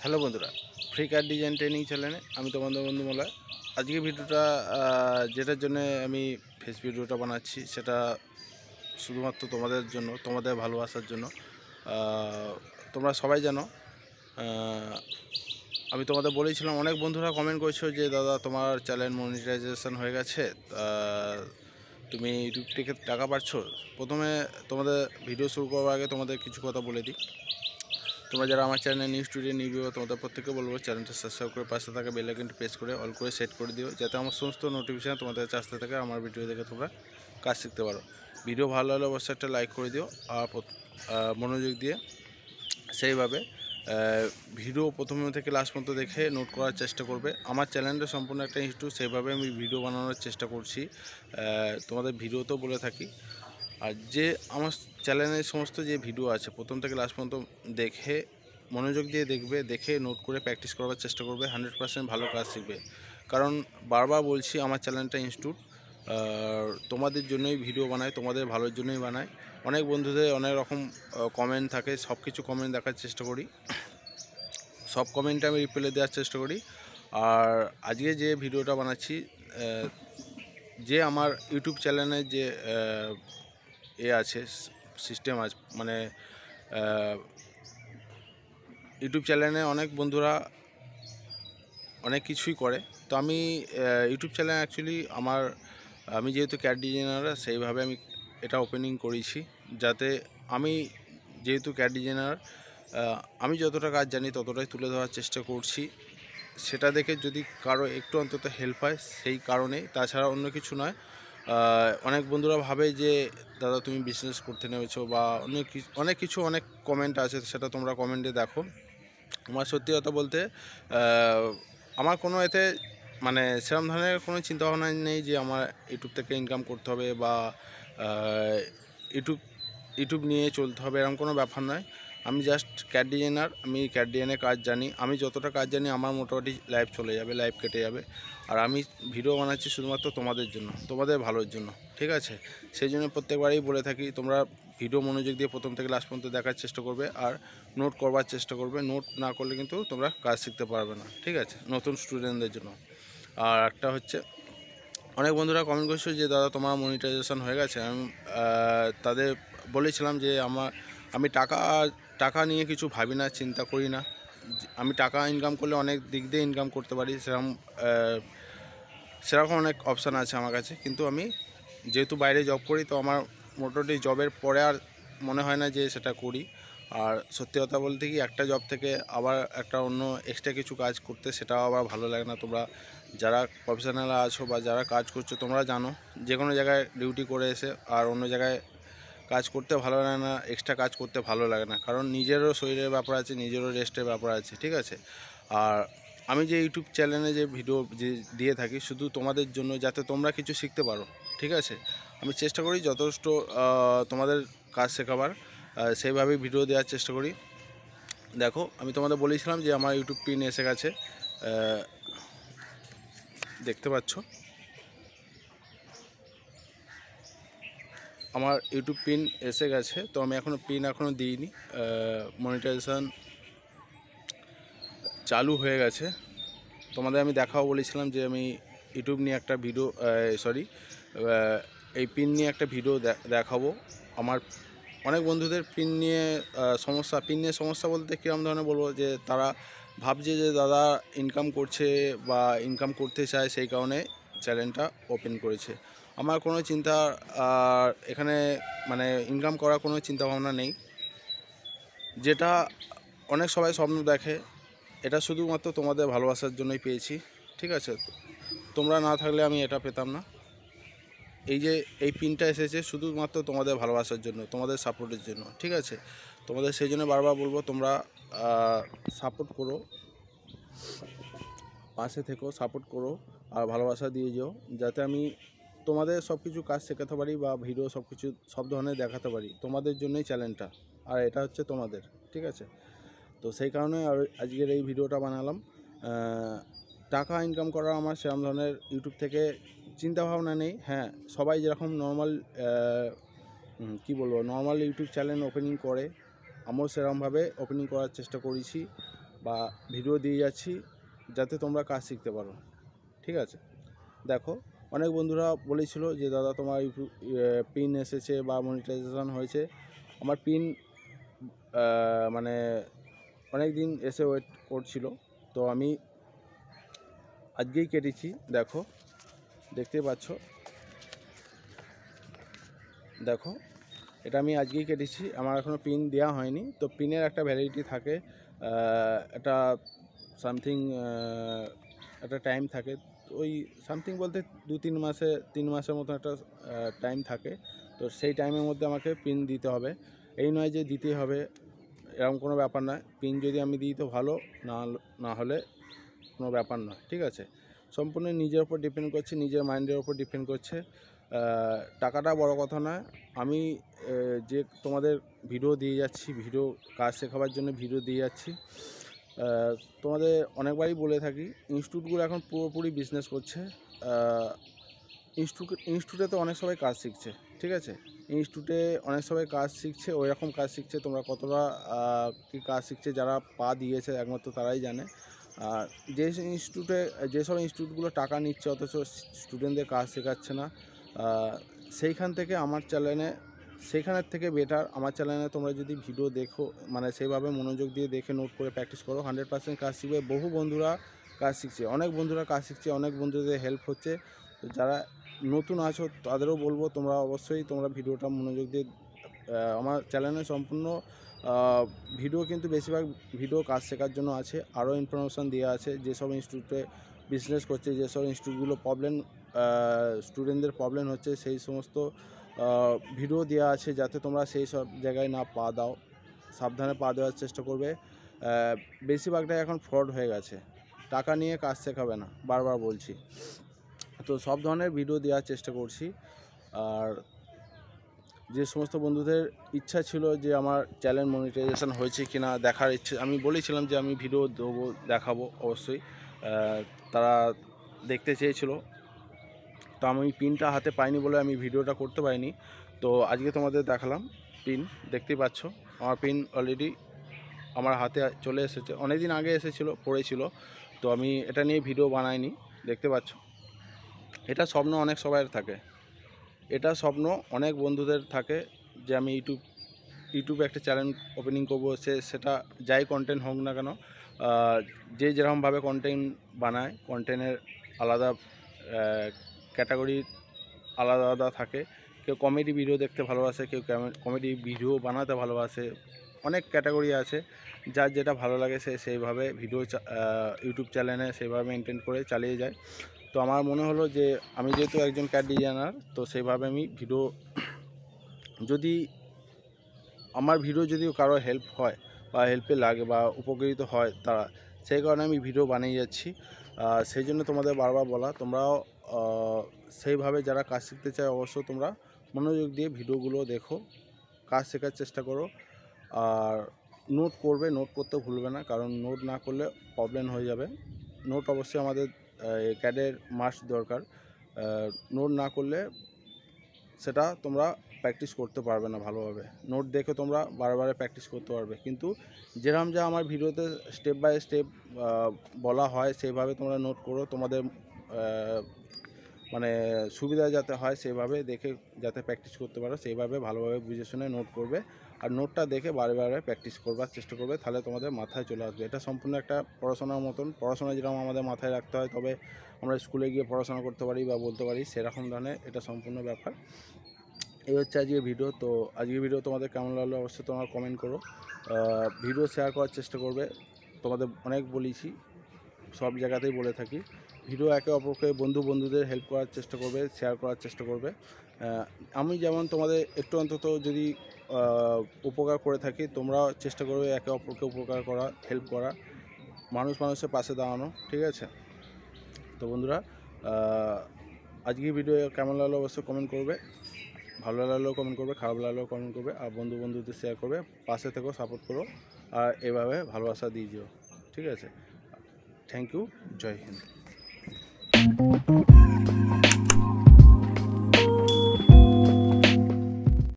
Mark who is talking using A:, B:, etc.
A: Hello বন্ধুরা, free কার design training চ্যানেলে আমি তোমাদের বন্ধু মোলা। আজকে ভিডিওটা যেটার জন্য আমি ফেস ভিডিওটা বানাচ্ছি সেটা শুধুমাত্র তোমাদের জন্য, তোমাদের ভালোবাসার জন্য। তোমরা সবাই জানো, আমি তোমাদের বলেছিলাম, অনেক বন্ধুরা কমেন্ট করেছো যে দাদা তোমার চ্যানেল মনিটাইজেশন হয়ে গেছে, তুমি ইউটিউব থেকে টাকা পাচ্ছ। প্রথমে তোমাদের ভিডিও শুরু করার আগে তোমাদের কিছু কথা বলে দিই। তোমরা যারা আমার channel new studio new view, তোমাদের প্রত্যেককে বলবো চ্যানেলটা সাবস্ক্রাইব করে পাশে থাকা বেল আইকনটি প্রেস করে অল করে সেট করে দিও, যাতে আমার সমস্ত নোটিফিকেশান তোমাদের কাছে আসতে থাকে, আমার ভিডিও দেখে তোমরা কাজ শিখতে পারো। ভিডিও ভালো হলে অবশ্যই একটা লাইক করে দিও, আর মনোযোগ দিয়ে সেইভাবে ভিডিও প্রথম থেকে লাস্ট পর্যন্ত দেখে নোট করার চেষ্টা করবে। আমার চ্যানেলটা সম্পূর্ণ একটা ইনস্টিটিউট, সেইভাবে আমি ভিডিও বানানোর চেষ্টা করছি। তোমাদের ভিডিওতেও বলে থাকি, আর যে আমার চ্যানেলের সমস্ত যে ভিডিও আছে প্রথম থেকে লাস্ট পর্যন্ত দেখে মনোযোগ দিয়ে দেখবে, দেখে নোট করে প্র্যাকটিস করার চেষ্টা করবে, 100% ভালো কাজ শিখবে। কারণ বারবার বলছি, আমার চ্যানেলটা ইনস্টিটিউট, তোমাদের জন্যই ভিডিও বানাই, তোমাদের ভালোর জন্যই বানাই। অনেক বন্ধুদের অনেক রকম কমেন্ট থাকে, সব কিছু কমেন্ট দেখার চেষ্টা করি, সব কমেন্টে আমি রিপ্লাই দেওয়ার চেষ্টা করি। আর আজকে যে ভিডিওটা বানাচ্ছি, যে আমার ইউটিউব চ্যানেলের যে আছে সিস্টেম আছে, মানে ইউটিউব চ্যানেলে অনেক বন্ধুরা অনেক কিছুই করে। তো আমি ইউটিউব চ্যানেল অ্যাকচুয়ালি আমি যেহেতু ক্যাড ডিজাইনার, সেইভাবে আমি এটা ওপেনিং করেছি, যাতে আমি যেহেতু ক্যাড ডিজাইনার, আমি যতটা কাজ জানি ততটাই তুলে ধরার চেষ্টা করছি। সেটা দেখে যদি কারো একটু অন্তত হেল্প হয়, সেই কারণেই, তাছাড়া অন্য কিছু নয়। অনেক বন্ধুরা ভাবে যে দাদা তুমি বিজনেস করতে নেমেছো, বা অনেক কিছু অনেক কমেন্ট আছে, সেটা তোমরা কমেন্টে দেখো। আমার সত্যি কথা বলতে আমার কোনো এতে মানে সেরকম ধরনের কোনো চিন্তাভাবনা নেই যে আমার ইউটিউব থেকে ইনকাম করতে হবে, বা ইউটিউব নিয়ে চলতে হবে, এরকম কোনো ব্যাপার নয়। আমি জাস্ট ক্যাড ডিজাইনার, আমি ক্যাড ডিজাইনের কাজ জানি। আমি যতটা কাজ জানি আমার মোটামুটি লাইফ চলে যাবে, লাইফ কেটে যাবে। আর আমি ভিডিও বানাচ্ছি শুধুমাত্র তোমাদের জন্য, তোমাদের ভালোর জন্য, ঠিক আছে? সেই জন্য প্রত্যেকবারই বলে থাকি, তোমরা ভিডিও মনোযোগ দিয়ে প্রথম থেকে লাস্ট পর্যন্ত দেখার চেষ্টা করবে, আর নোট করবার চেষ্টা করবে। নোট না করলে কিন্তু তোমরা কাজ শিখতে পারবে না, ঠিক আছে? নতুন স্টুডেন্টদের জন্য। আর একটা হচ্ছে, অনেক বন্ধুরা কমেন্ট করছে যে দাদা তোমার মনিটাইজেশন হয়ে গেছে। আমি তাদের বলেছিলাম যে আমি টাকা নিয়ে কিছু ভাবি না, চিন্তা করি না। আমি টাকা ইনকাম করলে অনেক দিক দিয়ে ইনকাম করতে পারি, সেরকম অনেক অপশান আছে আমার কাছে। কিন্তু আমি যেহেতু বাইরে জব করি, তো আমার মোটামুটি জবের পরে আর মনে হয় না যে সেটা করি। আর সত্যি কথা বলতে কি, একটা জব থেকে আবার একটা অন্য এক্সট্রা কিছু কাজ করতে, সেটাও আবার ভালো লাগে না। তোমরা যারা প্রফেশনাল আছো বা যারা কাজ করছো, তোমরা জানো যে কোনো জায়গায় ডিউটি করে এসে আর অন্য জায়গায় কাজ করতে ভালো লাগে না, এক্সট্রা কাজ করতে ভালো লাগে না। কারণ নিজেরও শরীরের ব্যাপার আছে, নিজেরও রেস্টের ব্যাপার আছে, ঠিক আছে? আর আমি যে ইউটিউব চ্যানেলে যে ভিডিও যে দিয়ে থাকি, শুধু তোমাদের জন্য, যাতে তোমরা কিছু শিখতে পারো, ঠিক আছে? আমি চেষ্টা করি যথেষ্ট তোমাদের কাজ শেখাবার, সেইভাবেই ভিডিও দেওয়ার চেষ্টা করি। দেখো, আমি তোমাদের বলেছিলাম যে আমার ইউটিউব পিন এসে গেছে, দেখতে পাচ্ছ আমার ইউটিউব পিন এসে গেছে। তো আমি এখনও দিইনি, মনিটাইজেশন চালু হয়ে গেছে। তোমাদের আমি দেখাও বলেছিলাম যে আমি ইউটিউব নিয়ে একটা ভিডিও, এই পিন নিয়ে একটা ভিডিও দেখাবো। আমার অনেক বন্ধুদের পিন নিয়ে সমস্যা বলতে কীরকম ধরনের বলবো, যে তারা ভাবছে যে দাদা ইনকাম করছে বা ইনকাম করতে চায়, সেই কারণে চ্যানেলটা ওপেন করেছে। আমার কোনো চিন্তা এখানে মানে ইনকাম করার কোনো চিন্তাভাবনা নেই। যেটা অনেক সবাই স্বপ্ন দেখে, এটা শুধুমাত্র তোমাদের ভালোবাসার জন্যই পেয়েছি, ঠিক আছে? তোমরা না থাকলে আমি এটা পেতাম না। এই পিনটা এসেছে শুধুমাত্র তোমাদের ভালোবাসার জন্য, তোমাদের সাপোর্টের জন্য, ঠিক আছে? তোমাদের সেই জন্য বারবার বলবো, তোমরা সাপোর্ট করো, পাশে থেকো, সাপোর্ট করো, আর ভালোবাসা দিয়ে যেও, যাতে আমি তোমাদের সব কিছু কাজ শেখাতে পারি, বা ভিডিও সব ধরনের দেখাতে পারি। তোমাদের জন্যই চ্যানেলটা, আর এটা হচ্ছে তোমাদের, ঠিক আছে? তো সেই কারণে আজকের এই ভিডিওটা বানালাম। টাকা ইনকাম করা আমার সেরকম ধরনের ইউটিউব থেকে চিন্তাভাবনা নেই। হ্যাঁ, সবাই যেরকম normal normal YouTube channel opening করে, আমিও সেরকমভাবে ওপেনিং করার চেষ্টা করেছি। বা ভিডিও দিয়ে যাচ্ছি যাতে তোমরা কাজ শিখতে পারো। ঠিক আছে, দেখো অনেক বন্ধুরা বলেছিল যে দাদা তোমার ইউটিউব পিন এসেছে বা মনিটাইজেশন হয়েছে। আমার পিন মানে অনেক দিন এসে ওয়েট করছিল, তো আমি আজকেই কেটেছি। দেখো, দেখতেই পাচ্ছ, দেখো এটা আমি আজকেই কেটেছি, আমার এখনও পিন দেওয়া হয়নি। তো পিনের একটা ভ্যালিডিটি থাকে, একটা সামথিং একটা টাইম থাকে। ওই সামথিং বলতে 3 মাসের মতো একটা টাইম থাকে। তো সেই টাইমের মধ্যে আমাকে পিন দিতে হবে। এই নয় যে দিতেই হবে, এরকম কোনো ব্যাপার নয়। পিন যদি আমি দিই তো ভালো, না হলে কোনো ব্যাপার নয়। ঠিক আছে, সম্পূর্ণ নিজের ওপর ডিপেন্ড করছে, নিজের মাইন্ডের ওপর ডিপেন্ড করছে। টাকাটা বড় কথা নয়। আমি যে তোমাদের ভিডিও দিয়ে যাচ্ছি, ভিডিও কাজ শেখাবার জন্য ভিডিও দিয়ে যাচ্ছি, তোমাদের অনেকবারই বলে থাকি ইনস্টিটিউটগুলো এখন পুরোপুরি বিজনেস করছে। ইনস্টিটিউটে তো অনেক সবাই কাজ শিখছে। ঠিক আছে, ইনস্টিটিউটে অনেক সবাই কাজ শিখছে, ওই রকম কাজ শিখছে। তোমরা কতটা কী কাজ শিখছে যারা পা দিয়েছে একমাত্র তারাই জানে। আর যেসব ইনস্টিটিউটগুলো টাকা নিচ্ছে অথচ স্টুডেন্টদের কাজ শেখাচ্ছে না, সেইখানের থেকে বেটার আমার চ্যানেলে তোমরা যদি ভিডিও দেখো, মানে সেইভাবে মনোযোগ দিয়ে দেখে নোট করে প্র্যাকটিস করো, 100% কাজ শিখবে। বহু বন্ধুরা কাজ শিখছে, অনেক বন্ধুরা কাজ শিখছে, অনেক বন্ধুদের হেল্প হচ্ছে। তো যারা নতুন আছো তাদেরও বলবো তোমরা অবশ্যই তোমরা ভিডিওটা মনোযোগ দিয়ে আমার চ্যানেলে সম্পূর্ণ ভিডিও, কিন্তু বেশিরভাগ ভিডিও কাজ শেখার জন্য আছে। আরও ইনফরমেশান দেওয়া আছে যেসব ইনস্টিটিউটে বিজনেস করছে, যেসব ইনস্টিটিউটগুলো স্টুডেন্টদের প্রবলেম হচ্ছে, সেই সমস্ত ভিডিও দেওয়া আছে যাতে তোমরা সেই সব জায়গায় না পা দাও, সাবধানে পা দেওয়ার চেষ্টা করবে। বেশিরভাগটাই এখন ফ্রড হয়ে গেছে, টাকা নিয়ে কাজ শেখাবে না, বারবার বলছি। তো সব ধরনের ভিডিও দেওয়ার চেষ্টা করছি। আর যে সমস্ত বন্ধুদের ইচ্ছা ছিল যে আমার চ্যানেল মনিটাইজেশন হয়েছে কি না দেখার ইচ্ছে, আমি বলেছিলাম যে আমি ভিডিও দেবো, দেখাবো অবশ্যই, তারা দেখতে চেয়েছিল। তো আমি পিনটা হাতে পাইনি বলে আমি ভিডিওটা করতে পারিনি। তো আজকে তোমাদের দেখালাম পিন, দেখতেই পাচ্ছ আমার পিন অলরেডি আমার হাতে চলে এসেছে। অনেক দিন আগে এসেছিলো, পড়েছিল, তো আমি এটা নিয়ে ভিডিও বানাইনি। দেখতে পাচ্ছ, এটা স্বপ্ন অনেক সবাইয়ের থাকে, এটা স্বপ্ন অনেক বন্ধুদের থাকে যে আমি ইউটিউবে একটা চ্যানেল ওপেনিং করবো। সেটা যাই কন্টেন্ট হোক না কেন, যে যেরকমভাবে কন্টেন্ট বানায়, কন্টেন্টের আলাদা ক্যাটাগরি আলাদা আলাদা থাকে। কেউ কমেডি ভিডিও দেখতে ভালোবাসে, কেউ কমেডি ভিডিও বানাতে ভালোবাসে, অনেক ক্যাটাগরি আছে। যার যেটা ভালো লাগে সে সেইভাবে ভিডিও ইউটিউব চ্যানেলে সেইভাবে মেনটেন করে চালিয়ে যায়। তো আমার মনে হলো যে আমি যেহেতু একজন ক্যাড ডিজাইনার, তো সেইভাবে আমি যদি আমার ভিডিও যদি কারো হেল্প হয় বা হেল্পে লাগে বা উপকৃত হয় তারা, সেই কারণে আমি ভিডিও বানিয়ে যাচ্ছি। সেই জন্য তোমাদের বারবার বলা, তোমরাও সেইভাবে যারা কাজ শিখতে চায় অবশ্য তোমরা মনোযোগ দিয়ে ভিডিওগুলো দেখো, কাজ শেখার চেষ্টা করো। আর নোট করতে ভুলবে না, কারণ নোট না করলে প্রবলেম হয়ে যাবে। নোট অবশ্যই আমাদের ক্যাডের মাস্ট দরকার। নোট না করলে সেটা তোমরা প্র্যাকটিস করতে পারবে না ভালোভাবে। নোট দেখে তোমরা বারে প্র্যাকটিস করতে পারবে, কিন্তু যেরকম যা আমার ভিডিওতে স্টেপ বাই স্টেপ বলা হয় সেইভাবে তোমরা নোট করো। তোমাদের মানে সুবিধা যাতে হয় সেইভাবে দেখে যাতে প্র্যাকটিস করতে পারো, সেইভাবে ভালোভাবে বুঝে শুনে নোট করবে। আর নোটটা দেখে বারে প্র্যাকটিস করবার চেষ্টা করবে, তাহলে তোমাদের মাথায় চলে আসবে। এটা সম্পূর্ণ একটা পড়াশোনার মতন, পড়াশোনা যেরকম আমাদের মাথায় রাখতে হয় তবে আমরা স্কুলে গিয়ে পড়াশোনা করতে পারি বা বলতে পারি, সেরকম ধরনের এটা সম্পূর্ণ ব্যাপার। এই হচ্ছে আজকের ভিডিও। তো আজকের ভিডিও তোমাদের কেমন লাগলো অবশ্যই তোমরা কমেন্ট করো, ভিডিও শেয়ার করার চেষ্টা করবে। তোমাদের অনেক বলেছি, সব জায়গাতেই বলে থাকি, ভিডিও একে অপরকে বন্ধুদের হেল্প করার চেষ্টা করবে, শেয়ার করার চেষ্টা করবে। আমি যেমন তোমাদের একটু অন্তত যদি উপকার করে থাকি, তোমরাও চেষ্টা করবে একে অপরকে উপকার করা, হেল্প করা, মানুষের পাশে দাঁড়ানো। ঠিক আছে, তো বন্ধুরা আজকের ভিডিও কেমন লাগলো অবশ্যই কমেন্ট করবে, ভালো লাগলেও কমেন্ট করবে, খারাপ লাগলেও কমেন্ট করবে। আর বন্ধুদের শেয়ার করবে, পাশে থেকেও সাপোর্ট করো, আর এভাবে ভালোবাসা দিয়ে দিও। ঠিক আছে, থ্যাংক ইউ, জয় হিন্দ।